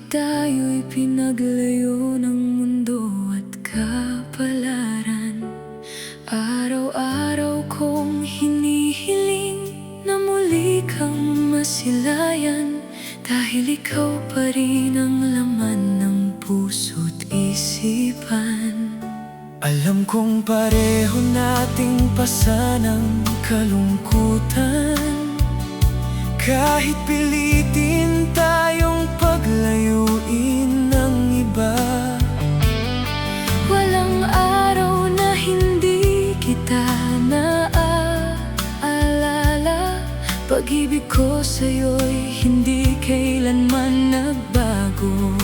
tayo'y pinaglayo ng mundo at kapalaran, araw-araw kong hinihiling na muli kang masilayan, dahil ikaw pa rin ang laman ng puso't isipan. Alam kong pareho nating pasanang kalungkutan, kahit pilitin tayong paglayuin ng iba. Walang araw na hindi kita naaalala, pag-ibig ko sa'yo'y hindi kailanman nagbago.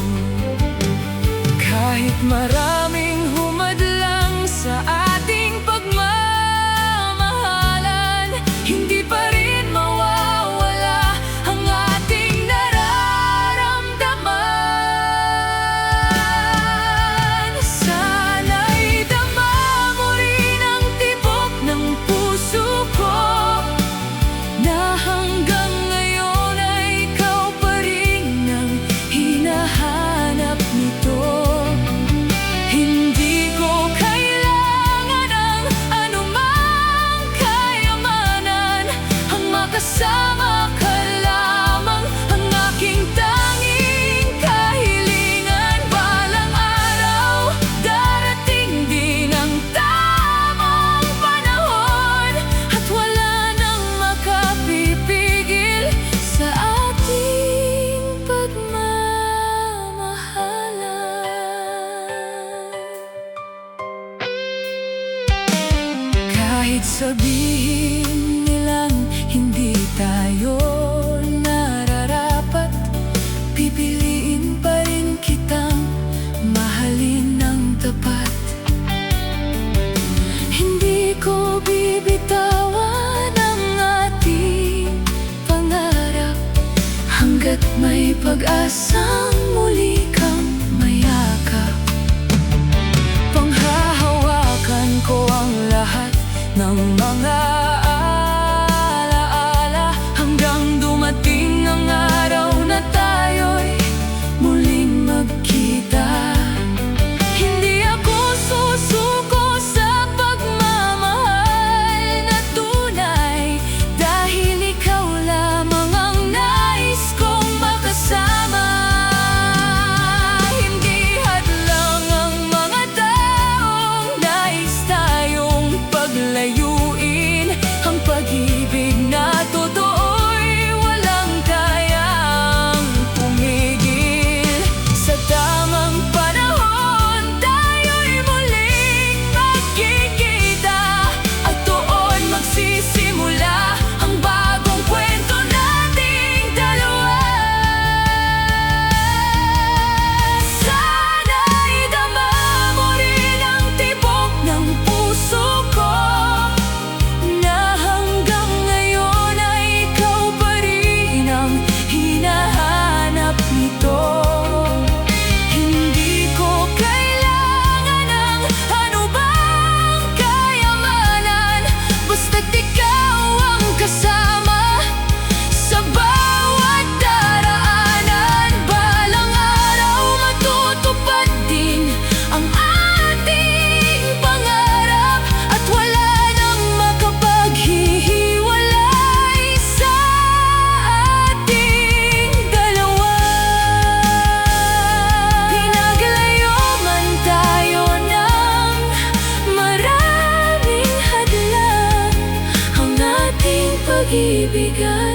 Kahit maraming humadlang sa ating pagmamahalan, hindi pa rin mawawala ang ating nararamdaman. Sana'y dama mo rin ang tibok ng puso ko, na hanggang ngayon ay ikaw pa rin ang hinahanap nito. Hindi ko kailangan ng anumang kayamanan, ang makasama ka lamang ang aking tanging kahilingan. Balang araw, darating din ang tamang panahon, at wala nang makapipigil sa ating pagmamahalan. Kahit sabihin nilang hindi tayo nararapat, pipiliin pa rin kitang mahalin ng tapat. Hindi ko bibitawan ang ating pangarap, hanggat may pag-asang muli kang mayakap. Panghahawakan ko ang lahat ng mga alaala, hanggang dumating ang araw na tayo'y muling magkita. Hindi ako susuko sa pagmamahal na tunay, dahil ikaw lamang ang nais kong makasama. Hindi hadlang ang mga taong nais tayong paglayuin, ang pag-ibig na totoo'y walang kayang pumigil. Sa tamang panahon, tayo'y muling magkikita, at doon magsisimula ang bagong kwento nating dalawa. Sana'y dama mo rin ang tibok ng puso ko, na hanggang ngayon ay ikaw pa rin ang hinahanap nito. Hindi ko kailangan ng anumang kayamanan, basta't ikaw ang kasama sa bawat daraanan. Balang araw matutupad din ang ating pangarap, at wala nang makapaghihiwalay sa ating dalawa. Pinaglayo man tayo ng maraming hadlang, ang ating pag-ibig ay